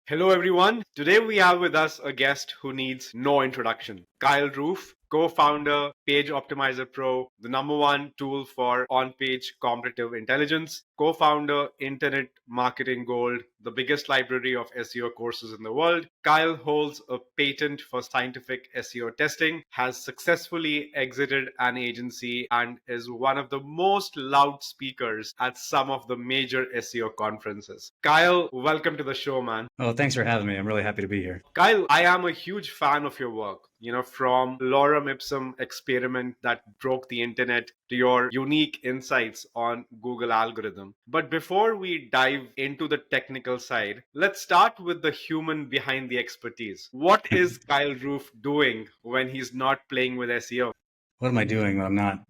Hello, everyone. Today we have with us a guest who needs no introduction. Kyle Roof, co founder, PageOptimizer Pro, the number one tool for on page competitive intelligence, co founder, Internet Marketing Gold, the biggest library of SEO courses in the world. Kyle holds a patent for scientific SEO testing, has successfully exited an agency, and is one of the most loud speakers at some of the major SEO conferences. Kyle, welcome to the show, man. Oh, thanks for having me. I'm really happy to be here. Kyle, I am a huge fan of your work. From Lorem Ipsum experiment that broke the internet to your unique insights on Google algorithm. But before we dive into the technical side, let's start with the human behind the expertise. What is Kyle Roof doing when he's not playing with SEO? What am I doing when I'm not?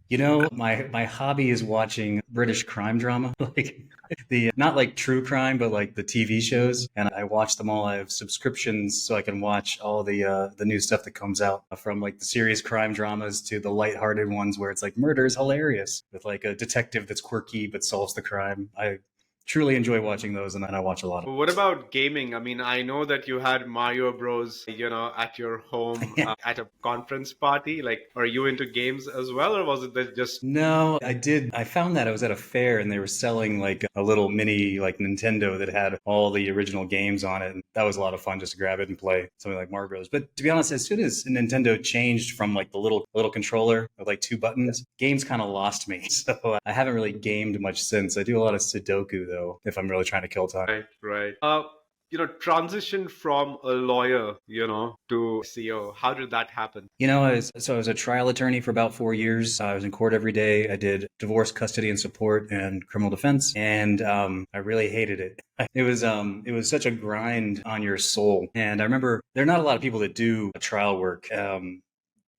My hobby is watching British crime drama, like the not like true crime, but like the TV shows, and I watch them all. I have subscriptions so I can watch all the new stuff that comes out, from like the serious crime dramas to the lighthearted ones where it's like murder is hilarious with like a detective that's quirky but solves the crime. I truly enjoy watching those, and then I watch a lot of What about gaming? I mean, I know that you had Mario Bros, at your home them. at a conference party. Like, are you into games as well, or was it that just No, I did. I found that I was at a fair and they were selling like a little mini like Nintendo that had all the original games on it. And that was a lot of fun just to grab it and play something like Mario Bros. But to be honest, as soon as Nintendo changed from like the little controller with like two buttons, games kind of lost me. So I haven't really gamed much since. I do a lot of Sudoku though, if I'm really trying to kill time. right, right? Transition from a lawyer, to SEO. How did that happen? I was a trial attorney for about 4 years. I was in court every day. I did divorce, custody, and support, and criminal defense, and I really hated it. It was such a grind on your soul. And I remember there are not a lot of people that do trial work.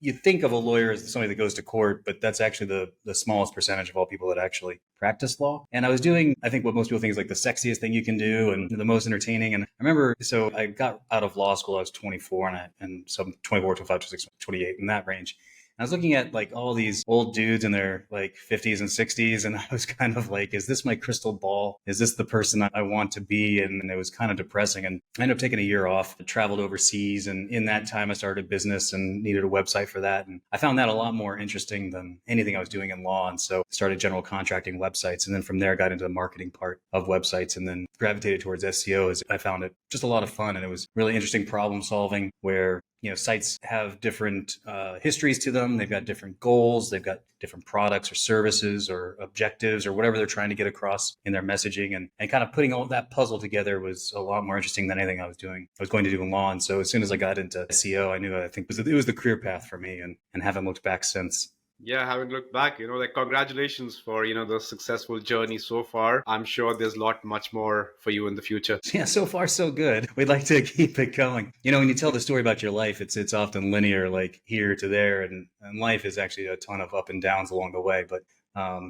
You think of a lawyer as somebody that goes to court, but that's actually the smallest percentage of all people that actually practice law. And I was doing, I think, what most people think is like the sexiest thing you can do and the most entertaining. And I remember, so I got out of law school, I was 24, and so I'm 24, 25, 26, 28 in that range. I was looking at like all these old dudes in their like 50s and 60s, and I was kind of like, is this my crystal ball? Is this the person I want to be? And it was kind of depressing. And I ended up taking a year off, traveled overseas. And in that time, I started a business and needed a website for that. And I found that a lot more interesting than anything I was doing in law. And so I started general contracting websites. And then from there, I got into the marketing part of websites and then gravitated towards SEO as I found it just a lot of fun. And it was really interesting problem solving where sites have different histories to them. They've got different goals. They've got different products or services or objectives or whatever they're trying to get across in their messaging. And kind of putting all that puzzle together was a lot more interesting than anything I was going to do in law. And so as soon as I got into SEO, I knew I think it was the career path for me and haven't looked back since. Yeah, having looked back, congratulations for, the successful journey so far. I'm sure there's a lot much more for you in the future. Yeah, so far so good. We'd like to keep it going. When you tell the story about your life, it's often linear, like here to there, and life is actually a ton of up and downs along the way. But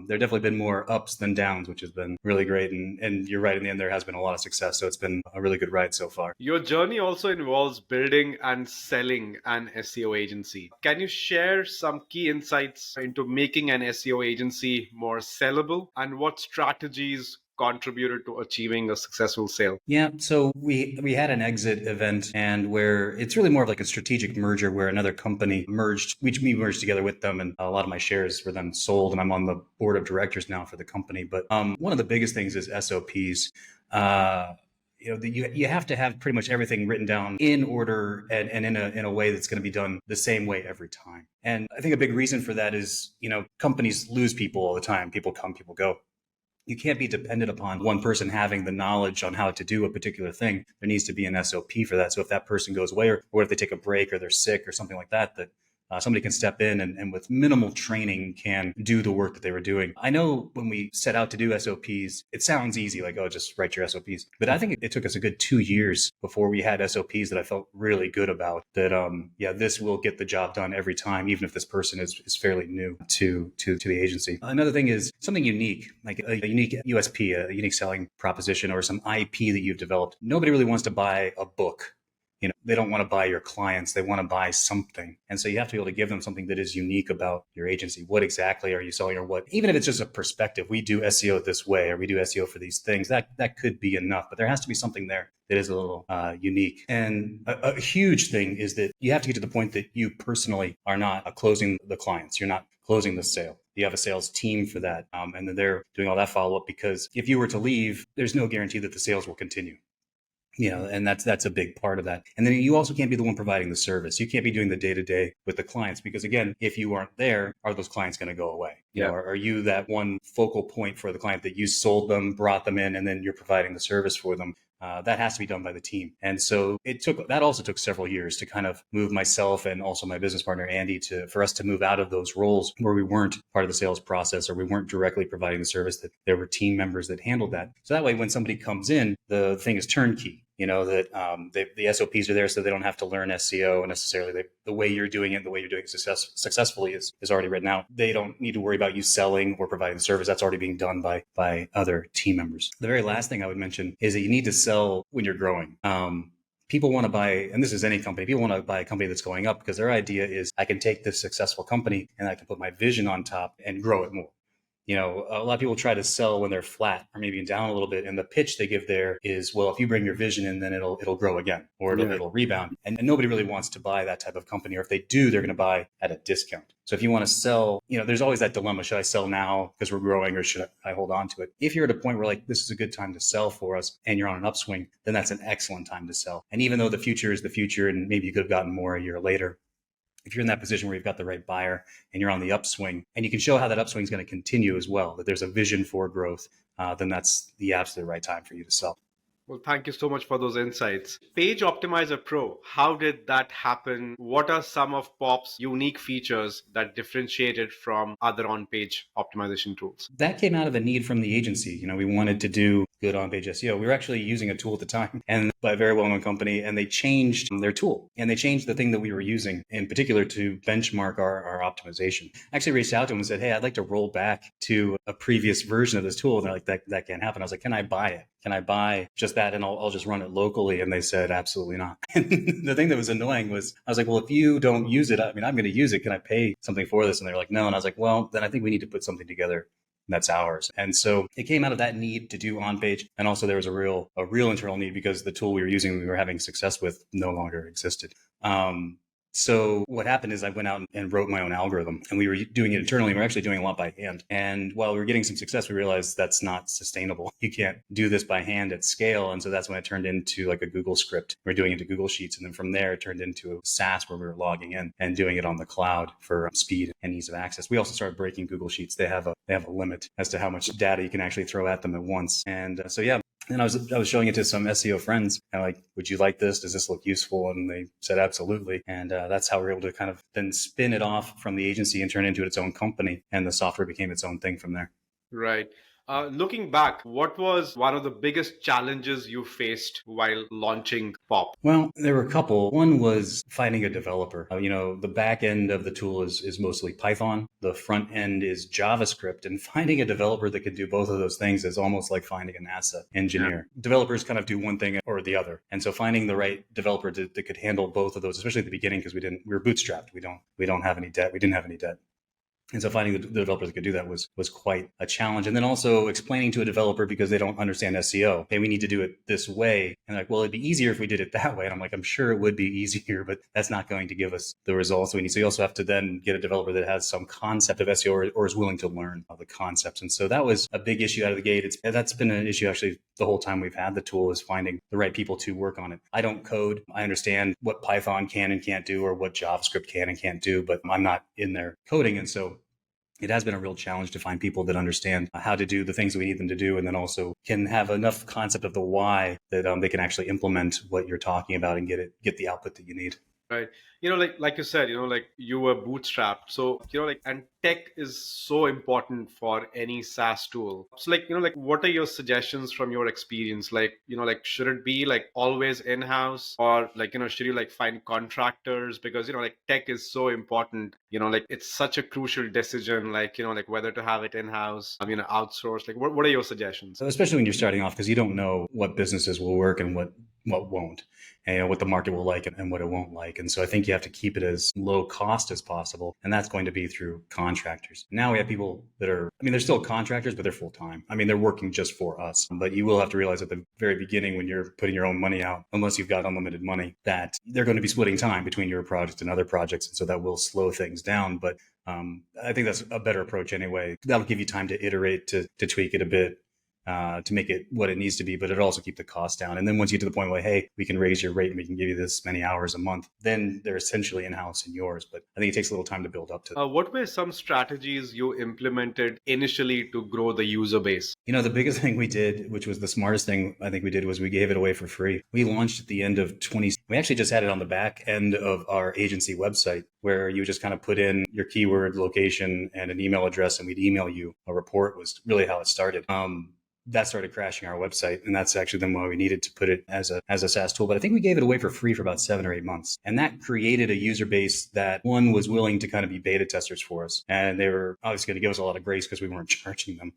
there definitely been more ups than downs, which has been really great. And you're right, in the end, there has been a lot of success. So it's been a really good ride so far. Your journey also involves building and selling an SEO agency. Can you share some key insights into making an SEO agency more sellable and what strategies contributed to achieving a successful sale? Yeah, so we had an exit event, and where it's really more of like a strategic merger where another company merged, we merged together with them, and a lot of my shares were then sold, and I'm on the board of directors now for the company. But one of the biggest things is SOPs. You have to have pretty much everything written down in order and in a way that's going to be done the same way every time. And I think a big reason for that is, companies lose people all the time. People come, people go. You can't be dependent upon one person having the knowledge on how to do a particular thing. There needs to be an SOP for that. So if that person goes away, or what if they take a break or they're sick or something like that, somebody can step in and with minimal training can do the work that they were doing. I know when we set out to do SOPs, it sounds easy, like, oh, just write your SOPs. But I think it took us a good 2 years before we had SOPs that I felt really good about, that, this will get the job done every time, even if this person is fairly new to the agency. Another thing is something unique, like a unique USP, a unique selling proposition, or some IP that you've developed. Nobody really wants to buy a book They don't want to buy your clients. They want to buy something. And so you have to be able to give them something that is unique about your agency. What exactly are you selling, or what, even if it's just a perspective, we do SEO this way, or we do SEO for these things, that could be enough, but there has to be something there that is a little unique. And a huge thing is that you have to get to the point that you personally are not closing the clients. You're not closing the sale. You have a sales team for that. And then they're doing all that follow-up, because if you were to leave, there's no guarantee that the sales will continue. And that's a big part of that. And then you also can't be the one providing the service. You can't be doing the day-to-day with the clients, because again, if you aren't there, are those clients going to go away? Are you that one focal point for the client that you sold them, brought them in, and then you're providing the service for them? That has to be done by the team. And so that also took several years to kind of move myself and also my business partner, Andy, for us to move out of those roles where we weren't part of the sales process, or we weren't directly providing the service, that there were team members that handled that. So that way, when somebody comes in, the thing is turnkey. The SOPs are there, so they don't have to learn SEO necessarily. The way you're doing it, the way you're doing it successfully is already written out. They don't need to worry about you selling or providing the service. That's already being done by other team members. The very last thing I would mention is that you need to sell when you're growing. People want to buy, and this is any company, people want to buy a company that's going up, because their idea is, I can take this successful company and I can put my vision on top and grow it more. A lot of people try to sell when they're flat or maybe down a little bit. And the pitch they give there is, well, if you bring your vision in, then it'll grow again, or it'll rebound. And nobody really wants to buy that type of company. Or if they do, they're going to buy at a discount. So if you want to sell, there's always that dilemma. Should I sell now because we're growing, or should I hold on to it? If you're at a point where, like, this is a good time to sell for us and you're on an upswing, then that's an excellent time to sell. And even though the future is the future, and maybe you could have gotten more a year later, if you're in that position where you've got the right buyer and you're on the upswing, and you can show how that upswing is going to continue as well, that there's a vision for growth, then that's the absolute right time for you to sell. Well, thank you so much for those insights. PageOptimizer Pro, how did that happen? What are some of Pop's unique features that differentiate it from other on-page optimization tools? That came out of a need from the agency. We wanted to do good on-page SEO. We were actually using a tool at the time, and by a very well-known company, and they changed their tool. And they changed the thing that we were using in particular to benchmark our optimization. I actually reached out to them and said, hey, I'd like to roll back to a previous version of this tool. And they're like, that can't happen. I was like, can I buy it? Can I buy just that and I'll just run it locally? And they said, absolutely not. And the thing that was annoying was, I was like, well, if you don't use it, I'm going to use it. Can I pay something for this? And they're like, no. And I was like, well, then I think we need to put something together that's ours. And so it came out of that need to do on-page. And also there was a real internal need, because the tool we were using, we were having success with, no longer existed. So what happened is I went out and wrote my own algorithm, and we were doing it internally. We were actually doing a lot by hand. And while we were getting some success, we realized that's not sustainable. You can't do this by hand at scale. And so that's when it turned into like a Google script. We were doing it into Google Sheets. And then from there, it turned into a SaaS where we were logging in and doing it on the cloud for speed and ease of access. We also started breaking Google Sheets. They have a limit as to how much data you can actually throw at them at once. And so, yeah. And I was showing it to some SEO friends, and like, would you like this? Does this look useful? And they said, absolutely. And that's how we were able to kind of then spin it off from the agency and turn it into its own company. And the software became its own thing from there. Right. Looking back, what was one of the biggest challenges you faced while launching Pop? Well, there were a couple. One was finding a developer. The back end of the tool is mostly Python. The front end is JavaScript. And finding a developer that could do both of those things is almost like finding an asset engineer. Yeah. Developers kind of do one thing or the other. And so finding the right developer that could handle both of those, especially at the beginning, because we were bootstrapped. We don't have any debt. We didn't have any debt. And so finding the developer that could do that was quite a challenge. And then also explaining to a developer, because they don't understand SEO, hey, we need to do it this way. And like, well, it'd be easier if we did it that way. And I'm like, I'm sure it would be easier, but that's not going to give us the results we need. So you also have to then get a developer that has some concept of SEO or is willing to learn the concepts. And so that was a big issue out of the gate. That's been an issue actually the whole time we've had the tool, is finding the right people to work on it. I don't code. I understand what Python can and can't do, or what JavaScript can and can't do, but I'm not in there coding. And so it has been a real challenge to find people that understand how to do the things that we need them to do, and then also can have enough concept of the why that they can actually implement what you're talking about and get the output that you need. Right. Like you said, you were bootstrapped. So, and tech is so important for any SaaS tool. So what are your suggestions from your experience? Should it be always in-house, or should you find contractors? Because, tech is so important, it's such a crucial decision, whether to have it in-house, outsource. What are your suggestions? So especially when you're starting off, because you don't know what businesses will work and what what won't, and what the market will like and what it won't like. And so I think you have to keep it as low cost as possible. And that's going to be through contractors. Now we have people that are, I mean, they're still contractors, but they're full time. I mean, they're working just for us. But you will have to realize at the very beginning when you're putting your own money out, unless you've got unlimited money, that they're going to be splitting time between your project and other projects. And so that will slow things down. But I think that's a better approach anyway. That'll give you time to iterate, to tweak it a bit, to make it what it needs to be, but it'll also keep the cost down. And then once you get to the point where, hey, we can raise your rate and we can give you this many hours a month, then they're essentially in-house and yours. But I think it takes a little time to build up to that. What were some strategies you implemented initially to grow the user base? You know, the biggest thing we did, which was the smartest thing I think we did, was we gave it away for free. We launched at the end of 20. We actually just had it on the back end of our agency website where you just kind of put in your keyword, location, and an email address, and we'd email you a report. Was really how it started. That started crashing our website. And that's actually then why we needed to put it as a SaaS tool. But I think we gave it away for free for about 7 or 8 months. And that created a user base that one was willing to kind of be beta testers for us. And they were obviously going to give us a lot of grace because we weren't charging them.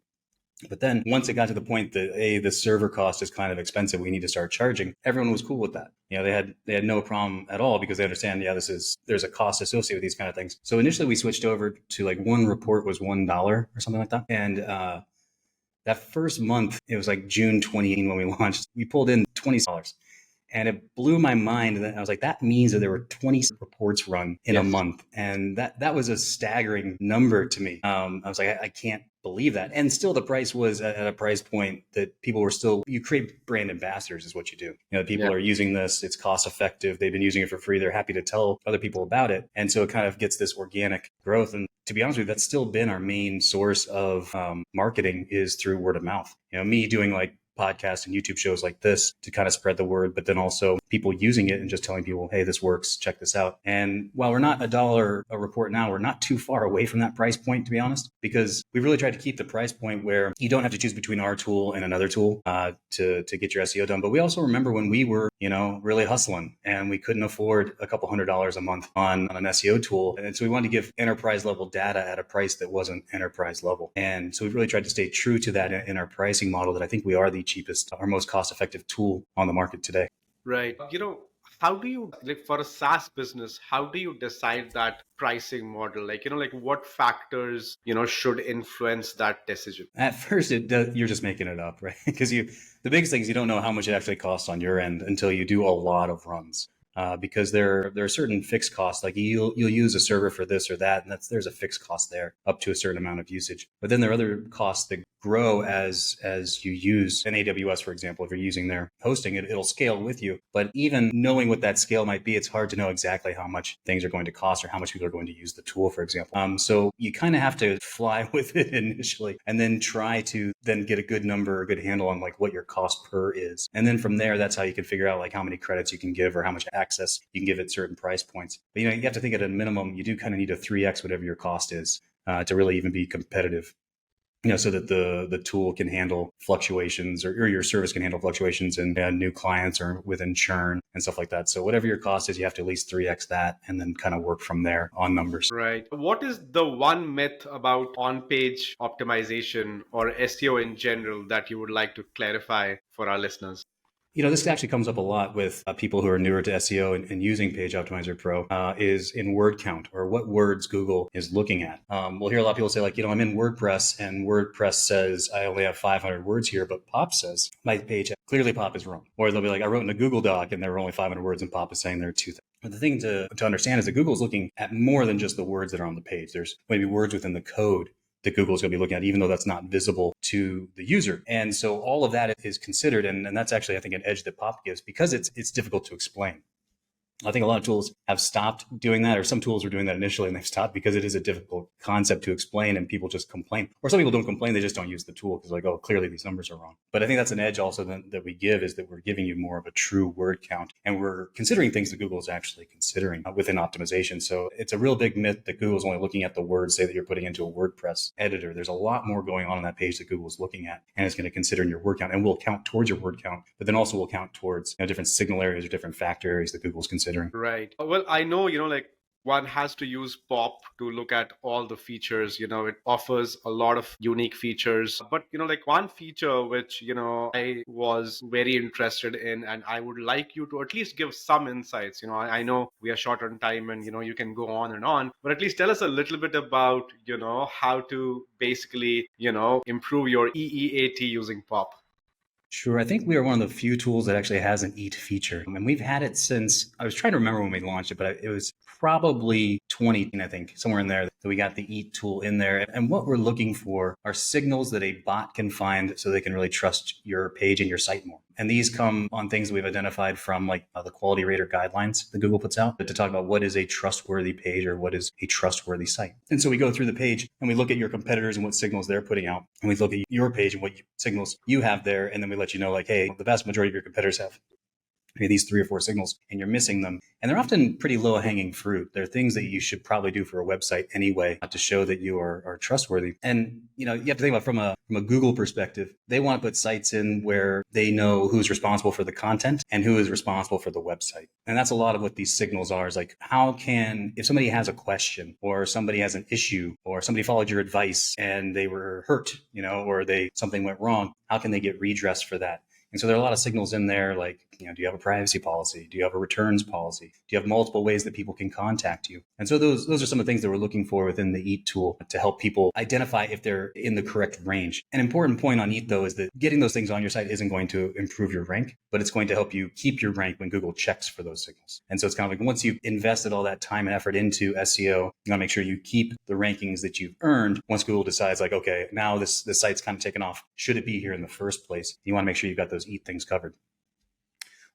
But then once it got to the point that, hey, the server cost is kind of expensive, we need to start charging, everyone was cool with that. You know, they had no problem at all because they understand, yeah, there's a cost associated with these kind of things. So initially we switched over to like one report was $1 or something like that. And that first month, it was like June 2018 when we launched, we pulled in $20. And it blew my mind. And I was like, that means that there were 20 reports run in a month. And that was a staggering number to me. I was like, I can't believe that. And still the price was at a price point that people were still, you create brand ambassadors is what you do. You know, people are using this, it's cost effective. They've been using it for free. They're happy to tell other people about it. And so it kind of gets this organic growth. And to be honest with you, that's still been our main source of marketing is through word of mouth. You know, me doing like podcasts and YouTube shows like this to kind of spread the word, but then also people using it and just telling people, hey, this works, check this out. And while we're not $1 a report now, we're not too far away from that price point, to be honest, because we really tried to keep the price point where you don't have to choose between our tool and another tool to get your SEO done. But we also remember when we were, you know, really hustling and we couldn't afford a couple $100s a month on an SEO tool. And so we wanted to give enterprise level data at a price that wasn't enterprise level. And so we've really tried to stay true to that in our pricing model, that I think we are the cheapest, our most cost-effective tool on the market today. Right. You know, how do you, like for a SaaS business, how do you decide that pricing model? Like, you know, like what factors, you know, should influence that decision? At first, you're just making it up, right? Because the biggest thing is you don't know how much it actually costs on your end until you do a lot of runs. Because there are certain fixed costs, like you'll use a server for this or that, and there's a fixed cost there up to a certain amount of usage. But then there are other costs that grow as you use an AWS, for example. If you're using their hosting, it'll scale with you. But even knowing what that scale might be, it's hard to know exactly how much things are going to cost or how much people are going to use the tool, for example. So you kind of have to fly with it initially and then try to then get a good number, a good handle on like what your cost per is. And then from there, that's how you can figure out like how many credits you can give or how much access you can give at certain price points. But, you know, you have to think at a minimum, you do kind of need a 3x whatever your cost is to really even be competitive. You know, so that the tool can handle fluctuations or your service can handle fluctuations in new clients or within churn and stuff like that. So whatever your cost is, you have to at least 3x that and then kind of work from there on numbers. Right. What is the one myth about on-page optimization or SEO in general that you would like to clarify for our listeners? You know, this actually comes up a lot with people who are newer to SEO and using PageOptimizer Pro is in word count or what words Google is looking at. We'll hear a lot of people say like, you know, I'm in WordPress and WordPress says I only have 500 words here, but Pop says my page, clearly Pop is wrong. Or they'll be like, I wrote in a Google Doc and there were only 500 words and Pop is saying there are 2,000. But the thing to understand is that Google's looking at more than just the words that are on the page. There's maybe words within the code that Google's going to be looking at, even though that's not visible to the user. And so all of that is considered. And that's actually, I think, an edge that Pop gives because it's difficult to explain. I think a lot of tools have stopped doing that, or some tools were doing that initially and they've stopped because it is a difficult concept to explain and people just complain. Or some people don't complain, they just don't use the tool because like, oh, clearly these numbers are wrong. But I think that's an edge also that we give is that we're giving you more of a true word count and we're considering things that Google is actually considering within optimization. So it's a real big myth that Google's only looking at the words, say that you're putting into a WordPress editor. There's a lot more going on that page that Google's looking at and it's going to consider in your word count and will count towards your word count, but then also will count towards different signal areas or different factor areas that Google's considering. Right. Well, I know, like one has to use POP to look at all the features. It offers a lot of unique features. But, like one feature which, I was very interested in, and I would like you to at least give some insights. I know we are short on time and, you can go on, but at least tell us a little bit about, how to basically, improve your EEAT using POP. Sure. I think we are one of the few tools that actually has an EAT feature. And we've had it since, I was trying to remember when we launched it, but it was probably 20, I think, somewhere in there that we got the EAT tool in there. And what we're looking for are signals that a bot can find so they can really trust your page and your site more. And these come on things that we've identified from like the quality rater guidelines that Google puts out to talk about what is a trustworthy page or what is a trustworthy site. And so we go through the page and we look at your competitors and what signals they're putting out. And we look at your page and what signals you have there. And then we let you know, like, hey, the vast majority of your competitors have these 3 or 4 signals and you're missing them. And they're often pretty low hanging fruit. They're things that you should probably do for a website anyway to show that you are trustworthy. And, you have to think about from a Google perspective, they want to put sites in where they know who's responsible for the content and who is responsible for the website. And that's a lot of what these signals are, is like, if somebody has a question or somebody has an issue or somebody followed your advice and they were hurt, or something went wrong, how can they get redress for that? And so there are a lot of signals in there, like, do you have a privacy policy? Do you have a returns policy? Do you have multiple ways that people can contact you? And so those are some of the things that we're looking for within the EAT tool to help people identify if they're in the correct range. An important point on EAT, though, is that getting those things on your site isn't going to improve your rank, but it's going to help you keep your rank when Google checks for those signals. And so it's kind of like, once you've invested all that time and effort into SEO, you want to make sure you keep the rankings that you've earned. Once Google decides, like, okay, now this site's kind of taken off, should it be here in the first place? You want to make sure you've got those EAT things covered.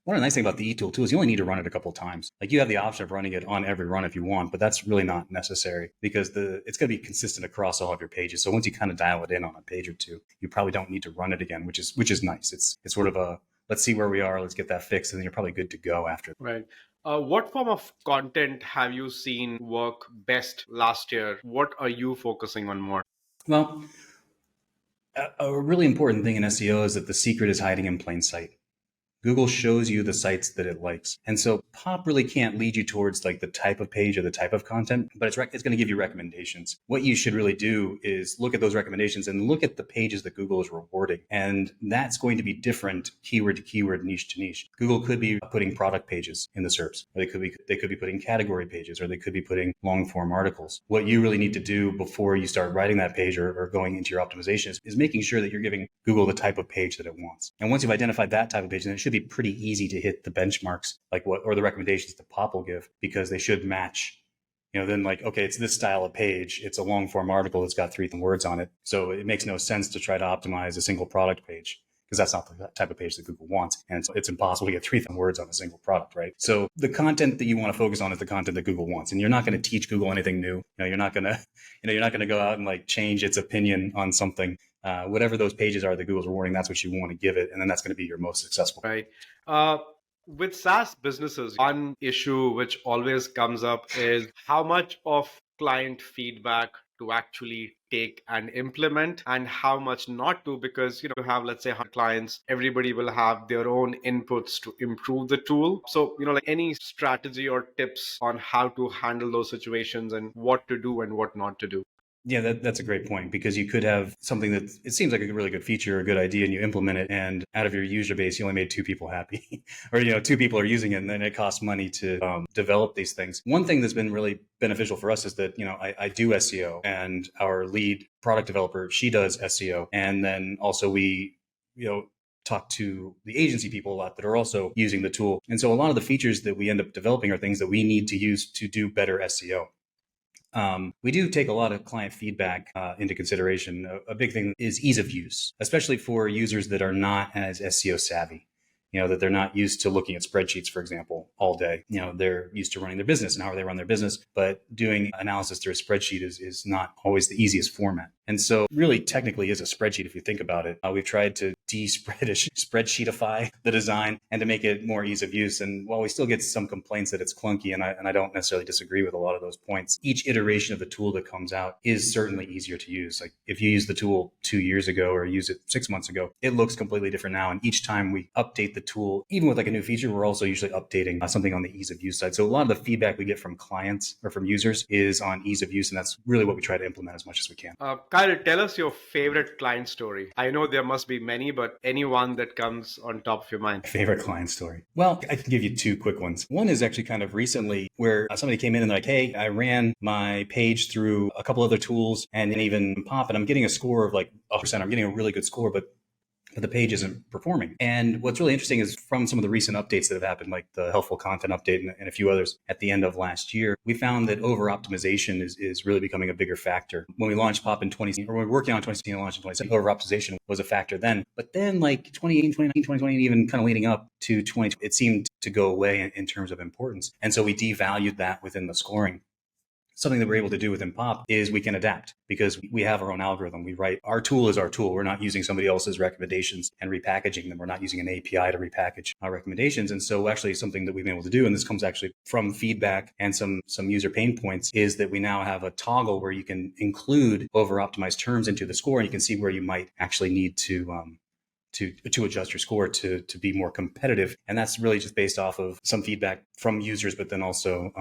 One of the nice things about the EAT tool too is you only need to run it a couple of times. Like, you have the option of running it on every run if you want, but that's really not necessary because it's going to be consistent across all of your pages. So once you kind of dial it in on a page or two, you probably don't need to run it again, which is nice. It's sort of a, let's see where we are, let's get that fixed, and then you're probably good to go after. Right. What form of content have you seen work best last year? What are you focusing on more? Well, a really important thing in SEO is that the secret is hiding in plain sight. Google shows you the sites that it likes. And so POP really can't lead you towards like the type of page or the type of content, but it's going to give you recommendations. What you should really do is look at those recommendations and look at the pages that Google is rewarding. And that's going to be different keyword to keyword, niche to niche. Google could be putting product pages in the SERPs, or they could be putting category pages, or they could be putting long form articles. What you really need to do before you start writing that page or going into your optimization is making sure that you're giving Google the type of page that it wants. And once you've identified that type of page, then it should be pretty easy to hit the benchmarks, or the recommendations that POP will give, because they should match. Then like, okay, it's this style of page. It's a long form article that's got 3 words on it. So it makes no sense to try to optimize a single product page, because that's not the type of page that Google wants. And it's impossible to get 3 words on a single product, right? So the content that you want to focus on is the content that Google wants. And you're not going to teach Google anything new. You're not going to go out and like change its opinion on something. Whatever those pages are that Google's rewarding, that's what you want to give it. And then that's going to be your most successful. Right. With SaaS businesses, one issue which always comes up is how much of client feedback to actually take and implement and how much not to, because you have, let's say, 100 clients, everybody will have their own inputs to improve the tool. So like any strategy or tips on how to handle those situations and what to do and what not to do. Yeah, that's a great point, because you could have something that it seems like a really good feature or a good idea, and you implement it, and out of your user base, you only made 2 people happy, or 2 people are using it, and then it costs money to develop these things. One thing that's been really beneficial for us is that I do SEO, and our lead product developer, she does SEO, and then also we talk to the agency people a lot that are also using the tool, and so a lot of the features that we end up developing are things that we need to use to do better SEO. We do take a lot of client feedback into consideration. A big thing is ease of use, especially for users that are not as SEO savvy, that they're not used to looking at spreadsheets, for example, all day. They're used to running their business and how they run their business, but doing analysis through a spreadsheet is not always the easiest format. And so really technically is a spreadsheet if you think about it. We've tried to spreadsheetify the design and to make it more ease of use. And while we still get some complaints that it's clunky, and I don't necessarily disagree with a lot of those points, each iteration of the tool that comes out is certainly easier to use. Like if you use the tool 2 years ago or use it 6 months ago, it looks completely different now. And each time we update the tool, even with like a new feature, we're also usually updating something on the ease of use side. So a lot of the feedback we get from clients or from users is on ease of use. And that's really what we try to implement as much as we can. Kyle, tell us your favorite client story. I know there must be many, but any one that comes on top of your mind. Favorite client story. Well, I can give you 2 quick ones. One is actually kind of recently where somebody came in and they're like, hey, I ran my page through a couple other tools and even Pop, and I'm getting a score of like 100%. I'm getting a really good score, but the page isn't performing. And what's really interesting is from some of the recent updates that have happened, like the helpful content update and a few others at the end of last year, we found that over optimization is really becoming a bigger factor. When we launched Pop in 2016, or when we were working on 2016 and launched in 2017, over optimization was a factor then. But then like 2018, 2019, 2020, even kind of leading up to 2020, it seemed to go away in terms of importance. And so we devalued that within the scoring. Something that we're able to do within Pop is we can adapt because we have our own algorithm. We write our tool is our tool. We're not using somebody else's recommendations and repackaging them. We're not using an API to repackage our recommendations. And so actually something that we've been able to do, and this comes actually from feedback and some user pain points, is that we now have a toggle where you can include over optimized terms into the score, and you can see where you might actually need to adjust your score to be more competitive. And that's really just based off of some feedback from users, but then also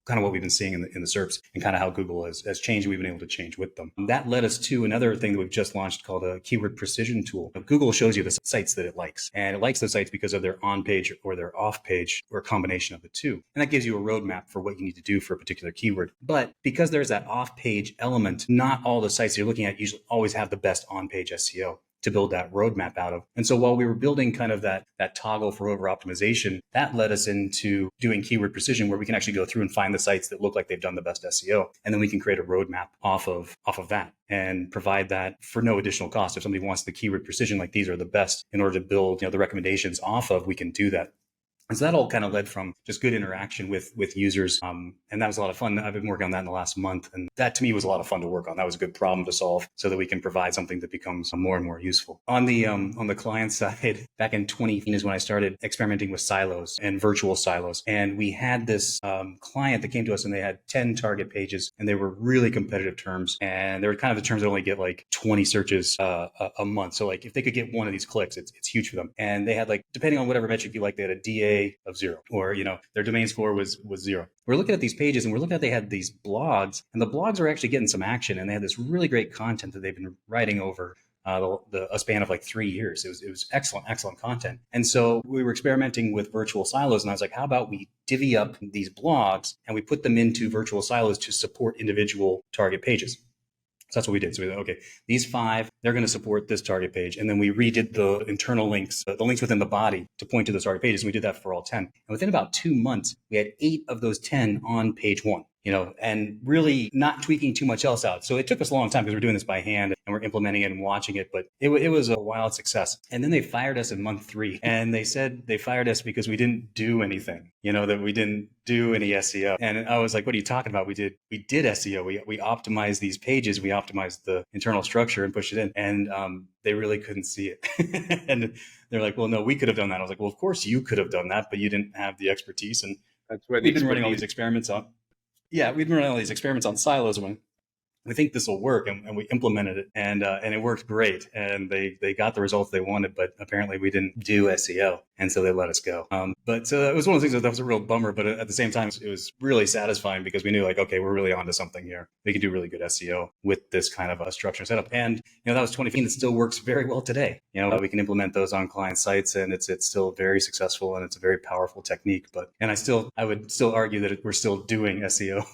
kind of what we've been seeing in the SERPs and kind of how Google has changed. We've been able to change with them. That led us to another thing that we've just launched called a keyword precision tool. Google shows you the sites that it likes, and it likes those sites because of their on-page or their off-page or a combination of the two. And that gives you a roadmap for what you need to do for a particular keyword. But because there's that off-page element, not all the sites you're looking at usually always have the best on-page SEO to build that roadmap out of. And so while we were building kind of that toggle for over optimization, that led us into doing keyword precision, where we can actually go through and find the sites that look like they've done the best SEO. And then we can create a roadmap off of that and provide that for no additional cost. If somebody wants the keyword precision, like these are the best in order to build, the recommendations off of, we can do that. And so that all kind of led from just good interaction with users. And that was a lot of fun. I've been working on that in the last month. And that to me was a lot of fun to work on. That was a good problem to solve so that we can provide something that becomes more and more useful. On the client side, back in 2018 is when I started experimenting with silos and virtual silos. And we had this client that came to us and they had 10 target pages and they were really competitive terms. And they were kind of the terms that only get like 20 searches a month. So like if they could get one of these clicks, it's huge for them. And they had like, depending on whatever metric you like, they had a DA of 0, or their domain score was 0. We're looking at these pages and we're looking at they had these blogs, and the blogs were actually getting some action, and they had this really great content that they've been writing over a span of like 3 years. It was excellent content. And so we were experimenting with virtual silos, and I was like, how about we divvy up these blogs and we put them into virtual silos to support individual target pages. So that's what we did. So we thought, okay, these 5, they're going to support this target page. And then we redid the internal links, the links within the body to point to those target pages. And we did that for all 10. And within about 2 months, we had 8 of those 10 on page 1. And really not tweaking too much else out. So it took us a long time because we're doing this by hand and we're implementing it and watching it, but it was a wild success. And then they fired us in month 3, and they said they fired us because we didn't do anything, that we didn't do any SEO. And I was like, what are you talking about? We did SEO. We optimized these pages. We optimized the internal structure and pushed it in. And they really couldn't see it. And they're like, well, no, we could have done that. I was like, well, of course you could have done that, but you didn't have the expertise. And that's where we've been running all these experiments on. Yeah, we've been running all these experiments on silos when we think this will work, and we implemented it, and it worked great, and they got the results they wanted, but apparently we didn't do SEO, and so they let us go. But so it was one of those things that was a real bummer, but at the same time, it was really satisfying because we knew like, okay, we're really onto something here. We can do really good SEO with this kind of a structure and setup. And that was 2015. It still works very well today. We can implement those on client sites, and it's still very successful, and it's a very powerful technique. And I would still argue that we're still doing SEO.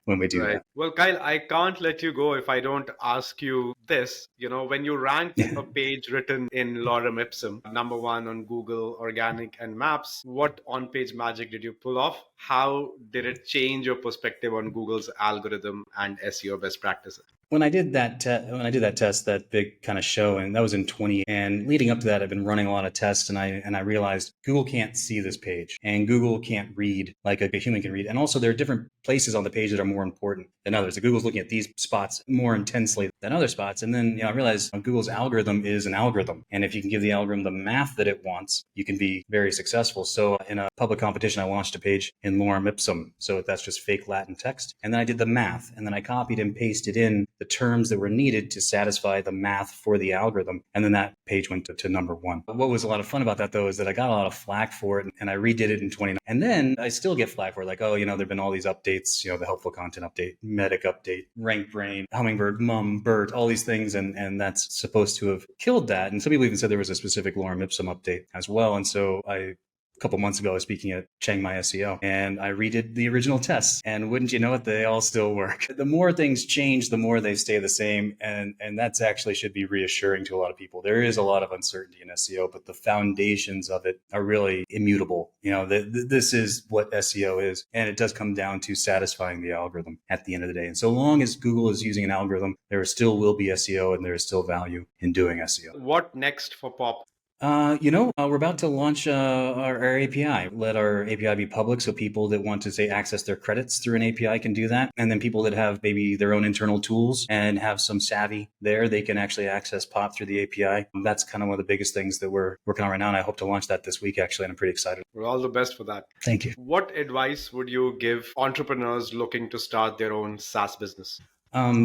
When we do that. Well, Kyle, I can't let you go if I don't ask you this. When you rank a page written in Lorem Ipsum, number 1 on Google, organic, and maps, what on-page magic did you pull off? How did it change your perspective on Google's algorithm and SEO best practices? When I did that test, that big kind of show, and that was in 20, and leading up to that, I've been running a lot of tests, and I realized Google can't see this page, and Google can't read like a human can read, and also there are different places on the page that are more important than others. So Google's looking at these spots more intensely than other spots, and then I realized Google's algorithm is an algorithm, and if you can give the algorithm the math that it wants, you can be very successful. So in a public competition, I launched a page in Lorem Ipsum, so that's just fake Latin text, and then I did the math, and then I copied and pasted in the terms that were needed to satisfy the math for the algorithm. And then that page went to number one. But what was a lot of fun about that, though, is that I got a lot of flack for it, and I redid it in 29. And then I still get flack for it, like, there've been all these updates, the helpful content update, medic update, rank brain, hummingbird, mum, bird, all these things. And that's supposed to have killed that. And some people even said there was a specific Lorem Ipsum update as well. And so a couple months ago, I was speaking at Chiang Mai SEO, and I redid the original tests. And wouldn't you know it, they all still work. The more things change, the more they stay the same. And that's actually should be reassuring to a lot of people. There is a lot of uncertainty in SEO, but the foundations of it are really immutable. This is what SEO is. And it does come down to satisfying the algorithm at the end of the day. And so long as Google is using an algorithm, there still will be SEO, and there is still value in doing SEO. What next for Pop? We're about to launch our API. Let our API be public, so people that want to, say, access their credits through an API can do that. And then people that have maybe their own internal tools and have some savvy there, they can actually access Pop through the API. That's kind of one of the biggest things that we're working on right now, and I hope to launch that this week, actually, and I'm pretty excited. Well, all the best for that. Thank you. What advice would you give entrepreneurs looking to start their own SaaS business?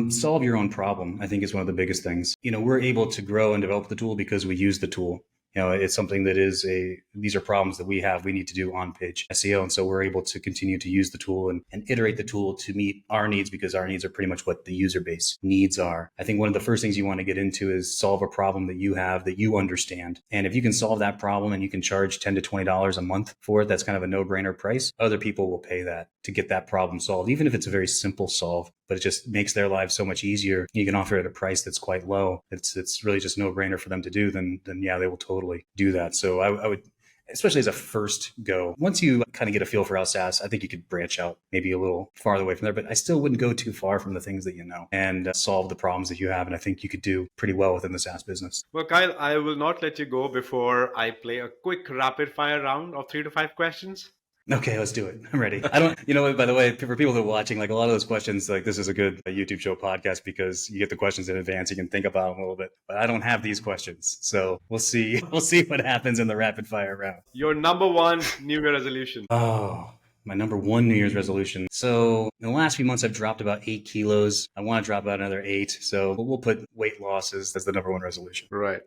Solve your own problem, I think, is one of the biggest things. We're able to grow and develop the tool because we use the tool. It's something that these are problems that we need to do on page SEO. And so we're able to continue to use the tool and iterate the tool to meet our needs, because our needs are pretty much what the user base needs are. I think one of the first things you want to get into is solve a problem that you have, that you understand. And if you can solve that problem and you can charge $10 to $20 a month for it, that's kind of a no-brainer price. Other people will pay that to get that problem solved, even if it's a very simple solve, but it just makes their lives so much easier. You can offer it at a price that's quite low. It's really just no-brainer for them to do, then yeah, they will totally do that. So I would, especially as a first go, once you kind of get a feel for how SaaS, I think you could branch out maybe a little farther away from there, but I still wouldn't go too far from the things that and solve the problems that you have. And I think you could do pretty well within the SaaS business. Well, Kyle, I will not let you go before I play a quick rapid fire round of 3 to 5 questions. Okay, let's do it. I'm ready. I don't, by the way, for people that are watching, like a lot of those questions, like this is a good YouTube show podcast because you get the questions in advance. You can think about them a little bit, but I don't have these questions. So we'll see what happens in the rapid fire round. Your number one New Year resolution. Oh, my number one New Year's resolution. So in the last few months, I've dropped about 8 kilos. I want to drop about another 8. So we'll put weight losses as the number one resolution. Right.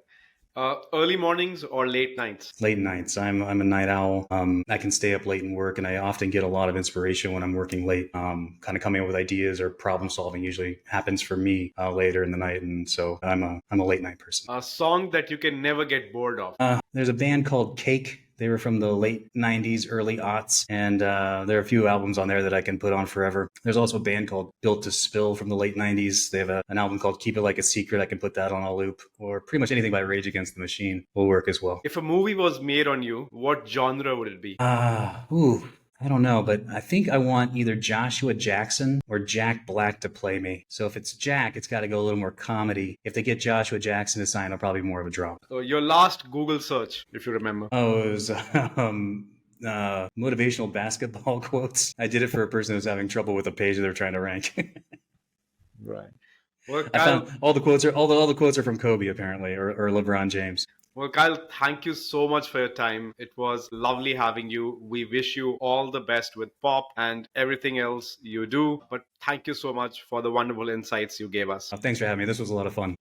Early mornings or late nights? Late nights. I'm a night owl. I can stay up late and work, and I often get a lot of inspiration when I'm working late. Kind of coming up with ideas or problem solving usually happens for me later in the night, and so I'm a late night person. A song that you can never get bored of? There's a band called Cake. They were from the late 90s, early aughts, and there are a few albums on there that I can put on forever. There's also a band called Built to Spill from the late 90s. They have an album called Keep It Like a Secret. I can put that on a loop, or pretty much anything by Rage Against the Machine will work as well. If a movie was made on you, what genre would it be? I don't know, but I think I want either Joshua Jackson or Jack Black to play me. So if it's Jack, it's got to go a little more comedy. If they get Joshua Jackson to sign, it'll probably be more of a drama. So your last Google search, if you remember. Oh, it was motivational basketball quotes. I did it for a person who was having trouble with a page that they were trying to rank. Right. Well, I found all the quotes are from Kobe apparently, or LeBron James. Well, Kyle, thank you so much for your time. It was lovely having you. We wish you all the best with Pop and everything else you do. But thank you so much for the wonderful insights you gave us. Thanks for having me. This was a lot of fun.